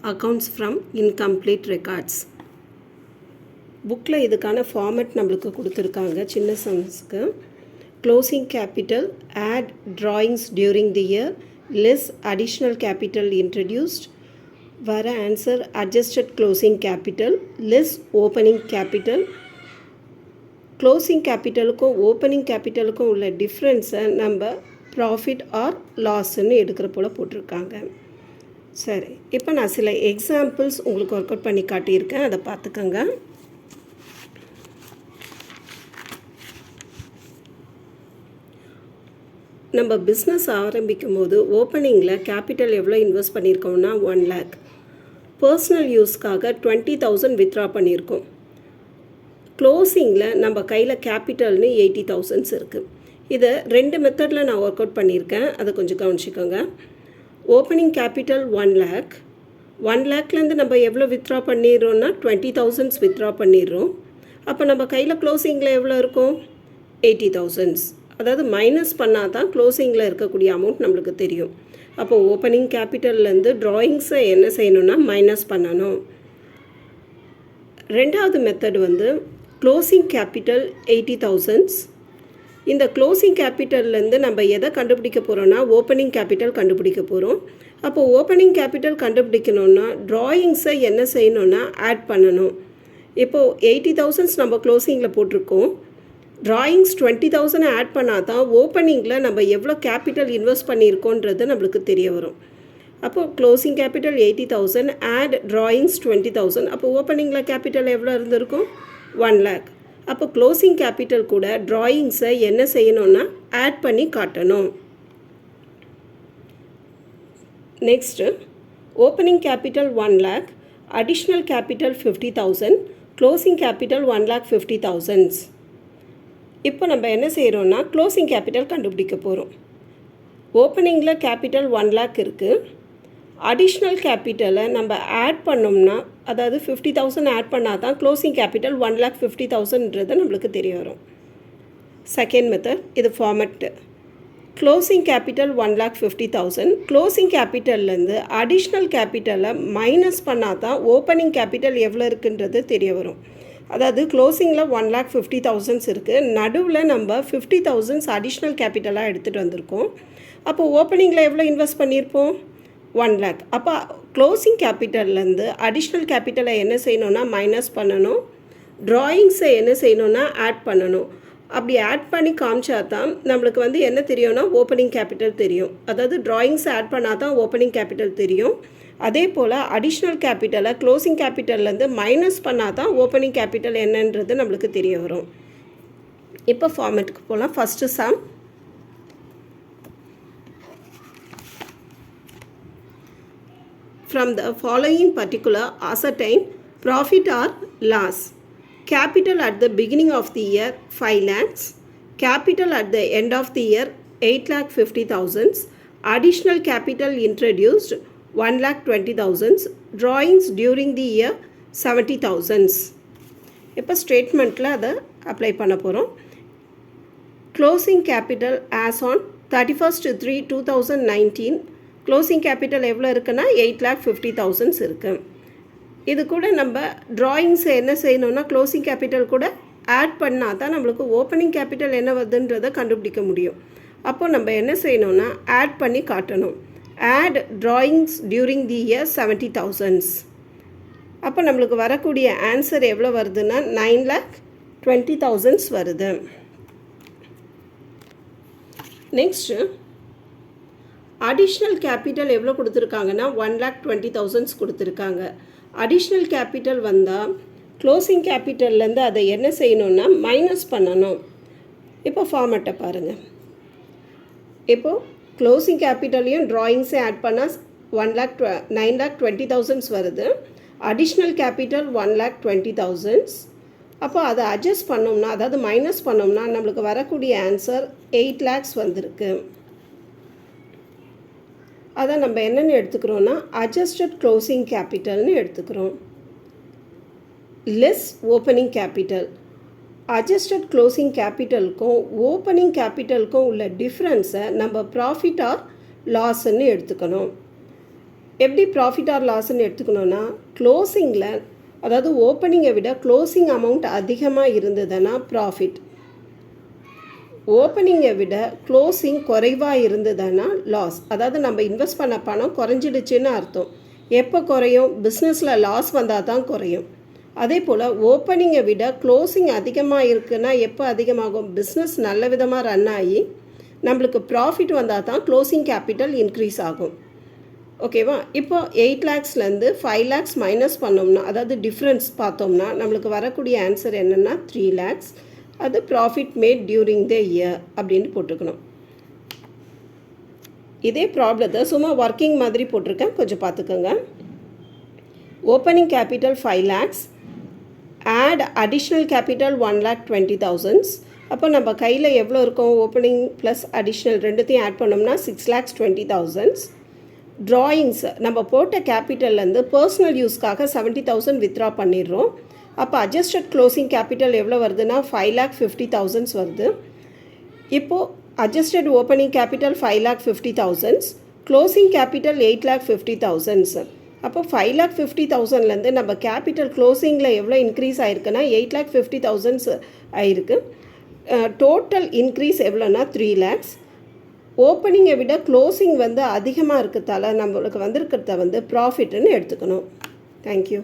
accounts from incomplete records. புக்கில் இதுக்கான format நம்மளுக்கு கொடுத்துருக்காங்க சின்ன சம்ஸ்க்கு. Closing capital, add drawings during the year, less additional capital introduced, வர answer adjusted closing capital, less opening capital. Closing கேபிட்டலுக்கும் ஓப்பனிங் கேபிட்டலுக்கும் உள்ள டிஃப்ரென்ஸை நம்ம ப்ராஃபிட் ஆர் லாஸ்ன்னு எடுக்கிற போல் போட்டிருக்காங்க. சரி, இப்போ நான் சில எக்ஸாம்பிள்ஸ் உங்களுக்கு ஒர்க் அவுட் பண்ணி காட்டியிருக்கேன், அதை பார்த்துக்கோங்க. நம்ம பிஸ்னஸ் ஆரம்பிக்கும் போது ஓப்பனிங்கில் கேபிட்டல் எவ்வளோ இன்வெஸ்ட் பண்ணியிருக்கோம்னா 1 lakh. பர்சனல் யூஸ்க்காக 20,000 வித்ட்ரா பண்ணியிருக்கோம். க்ளோசிங்கில் நம்ம கையில் கேபிட்டல்னு 80,000 இருக்குது. இதை 2 மெத்தடில் நான் ஒர்க் அவுட் பண்ணியிருக்கேன், அதை கொஞ்சம் கவனிச்சிக்கோங்க. Opening capital 1 lakh. 1 lakhலேருந்து நம்ம எவ்வளோ வித்ட்ரா பண்ணிடுறோன்னா 20,000 வித்ட்ரா பண்ணிடுறோம். அப்போ நம்ம கையில் க்ளோசிங்கில் எவ்வளோ இருக்கும்? 80,000. அதாவது மைனஸ் பண்ணால் தான் க்ளோசிங்கில் இருக்கக்கூடிய அமௌண்ட் நம்மளுக்கு தெரியும். அப்போது ஓப்பனிங் கேபிட்டல்லேருந்து ட்ராயிங்ஸை என்ன செய்யணுன்னா மைனஸ் பண்ணணும். ரெண்டாவது மெத்தட் க்ளோசிங் கேபிட்டல் 80,000. இந்த க்ளோசிங் கேபிட்டல்லேருந்து நம்ம எதை கண்டுபிடிக்க போகிறோன்னா ஓப்பனிங் கேபிட்டல் கண்டுபிடிக்க போகிறோம். அப்போது ஓப்பனிங் கேபிட்டல் கண்டுபிடிக்கணுன்னா ட்ராயிங்ஸை என்ன செய்யணுன்னா ஆட் பண்ணணும். இப்போது 80,000 நம்ம க்ளோசிங்கில் போட்டிருக்கோம். ட்ராயிங்ஸ் 20,000 ஆட் பண்ணால் தான் ஓப்பனிங்கில் நம்ம எவ்வளோ கேபிட்டல் இன்வெஸ்ட் பண்ணியிருக்கோன்றது நம்மளுக்கு தெரிய வரும். அப்போது க்ளோசிங் கேபிட்டல் 80,000 ஆட் ட்ராயிங்ஸ் 20,000. அப்போ ஓப்பனிங்கில் கேபிட்டல் எவ்வளோ இருந்திருக்கும்? 1 lakh. அப்போ க்ளோசிங் கேபிட்டல் கூட ட்ராயிங்ஸை என்ன செய்யணும்னா ஆட் பண்ணி காட்டணும். Next opening capital 1 lakh, additional capital 50,000, closing capital 1,50,000. இப்போ நம்ம என்ன செய்கிறோன்னா க்ளோசிங் கேபிட்டல் கண்டுபிடிக்க போகிறோம். ஓப்பனிங்கில் கேபிட்டல் 1 lakh இருக்குது. அடிஷ்னல் கேபிட்டலை நம்ம ஆட் பண்ணோம்னா, அதாவது 50,000 ஆட் பண்ணால் தான் க்ளோசிங் கேபிட்டல் 1,50,000ன்றது நம்மளுக்கு தெரிய வரும். செகண்ட் மெத்தட், இது ஃபார்மேட்டு. Closing capital 1,50,000. க்ளோசிங் கேபிட்டல்லேருந்து அடிஷ்னல் கேபிட்டலை மைனஸ் பண்ணால் தான் ஓப்பனிங் கேபிட்டல் எவ்வளோ இருக்குன்றது தெரிய வரும். அதாவது க்ளோசிங்கில் 1,50,000 இருக்குது, நடுவில் நம்ம 50,000 அடிஷ்னல் கேபிட்டலாக எடுத்துகிட்டு வந்திருக்கோம். அப்போது ஓப்பனிங்கில் எவ்வளோ இன்வெஸ்ட் பண்ணியிருப்போம்? 1 lakh. அப்போ க்ளோசிங் கேபிட்டல்லேருந்து அடிஷ்னல் கேபிட்டலை என்ன செய்யணுன்னா மைனஸ் பண்ணணும். ட்ராயிங்ஸை என்ன செய்யணுன்னா ஆட் பண்ணணும். அப்படி ஆட் பண்ணி காமிச்சா தான் நம்மளுக்கு என்ன தெரியும்னா ஓப்பனிங் கேபிட்டல் தெரியும். அதாவது ட்ராயிங்ஸை ஆட் பண்ணால் தான் ஓப்பனிங் கேபிட்டல் தெரியும். அதே போல் அடிஷ்னல் கேபிட்டலை க்ளோசிங் கேபிட்டல்லேருந்து மைனஸ் பண்ணால் தான் ஓப்பனிங் கேபிட்டல் என்னன்றது நம்மளுக்கு தெரிய வரும். இப்போ ஃபார்மேட்டுக்கு போகலாம். First some. From the following particular ascertain profit or loss. Capital at the beginning of the year 5 lakhs. Capital at the end of the year 8,50,000. Additional capital introduced 1,20,000. Drawings during the year 70,000. இப்போ ஸ்டேட்மெண்ட்டில் அதை apply பண்ண போகிறோம். Closing capital as on 31/3/2019. Closing capital எவ்வளோ இருக்குன்னா 8,50,000 இருக்குது. இது கூட நம்ம ட்ராயிங்ஸை என்ன செய்யணுன்னா க்ளோசிங் கேபிட்டல் கூட ஆட் பண்ணால் தான் நம்மளுக்கு ஓப்பனிங் கேபிட்டல் என்ன வருதுன்றதை கண்டுபிடிக்க முடியும். அப்போது நம்ம என்ன செய்யணுன்னா ஆட் பண்ணி காட்டணும். Add drawings during the year 70,000. அப்போ நம்மளுக்கு வரக்கூடிய ஆன்சர் எவ்வளோ வருதுன்னா 9,20,000 வருது. நெக்ஸ்ட்டு அடிஷ்னல் கேபிட்டல் எவ்வளோ கொடுத்துருக்காங்கன்னா 1,20,000 கொடுத்துருக்காங்க. அடிஷ்னல் கேபிட்டல் வந்தால் க்ளோசிங் கேபிட்டல்லேருந்து அதை என்ன செய்யணுன்னா மைனஸ் பண்ணணும். இப்போ ஃபார்மேட்டை பாருங்கள். இப்போது க்ளோசிங் கேபிட்டலையும் ட்ராயிங்ஸையும் ஆட் பண்ணால் 9,20,000 வருது. Additional capital 1,20,000. அப்போ அதை அட்ஜஸ்ட் பண்ணோம்னா, அதாவது மைனஸ் பண்ணோம்னா நம்மளுக்கு வரக்கூடிய ஆன்சர் 8 lakhs வந்திருக்கு. அதை நம்ம என்னென்னு எடுத்துக்கிறோன்னா அட்ஜஸ்டட் க்ளோசிங் கேபிட்டல்னு எடுத்துக்கிறோம். Less opening capital. Adjusted closing கேபிட்டலுக்கும் ஓப்பனிங் கேபிட்டலுக்கும் உள்ள டிஃப்ரென்ஸை நம்ம ப்ராஃபிட் ஆர் லாஸ்ன்னு எடுத்துக்கணும். எப்படி ப்ராஃபிட் ஆர் லாஸ்ன்னு எடுத்துக்கணுன்னா க்ளோசிங்கில் அதாவது ஓப்பனிங்கை விட க்ளோசிங் அமௌண்ட் அதிகமாக இருந்ததுன்னா ப்ராஃபிட், ஓப்பனிங்கை விட க்ளோசிங் குறைவாக இருந்ததுன்னா லாஸ். அதாவது நம்ம இன்வெஸ்ட் பண்ண பணம் குறைஞ்சிடுச்சுன்னு அர்த்தம். எப்போ குறையும்? பிஸ்னஸில் லாஸ் வந்தால் தான் குறையும். அதே போல் ஓப்பனிங்கை விட க்ளோசிங் அதிகமாக இருக்குன்னா எப்போ அதிகமாகும்? பிஸ்னஸ் நல்ல விதமாக ரன் ஆகி நம்மளுக்கு ப்ராஃபிட் வந்தால் தான் க்ளோசிங் கேபிட்டல் இன்க்ரீஸ் ஆகும். ஓகேவா? இப்போ 8 lakhsலேருந்து 5 lakhs மைனஸ் பண்ணோம்னா, அதாவது டிஃப்ரென்ஸ் பார்த்தோம்னா நம்மளுக்கு வரக்கூடிய ஆன்சர் என்னென்னா 3 lakhs. அது profit made during the year அப்படின்னு போட்டுக்கணும். இதே ப்ராப்ளத்தை சும்மா ஒர்க்கிங் மாதிரி போட்டிருக்கேன், கொஞ்சம் பார்த்துக்கோங்க. Opening capital 5 lakhs, add additional capital 1,20,000. அப்போ நம்ம கையில் எவ்வளோ இருக்கும்? ஓப்பனிங் ப்ளஸ் அடிஷ்னல் ரெண்டுத்தையும் ஆட் பண்ணோம்னா 6,20,000. ட்ராயிங்ஸ் நம்ம போட்ட கேபிட்டல்லேருந்து பர்சனல் யூஸ்க்காக 70,000 வித்ட்ரா பண்ணிடுறோம். அப்போ அட்ஜஸ்டட் க்ளோசிங் கேபிட்டல் எவ்வளோ வருதுன்னா 5,50,000 வருது. இப்போது adjusted opening capital 5,50,000, closing capital 8,50,000. அப்போ 5,50,000லேருந்து நம்ம கேபிட்டல் க்ளோசிங்கில் எவ்வளோ இன்க்ரீஸ் ஆகிருக்குன்னா 8,50,000 ஆயிருக்கு. டோட்டல் இன்க்ரீஸ் எவ்வளோன்னா 3 lakhs. ஓப்பனிங்கை விட க்ளோசிங் அதிகமாக இருக்கிறதால நம்மளுக்கு வந்திருக்கிறத ப்ராஃபிட்னு எடுத்துக்கணும். தேங்க்யூ.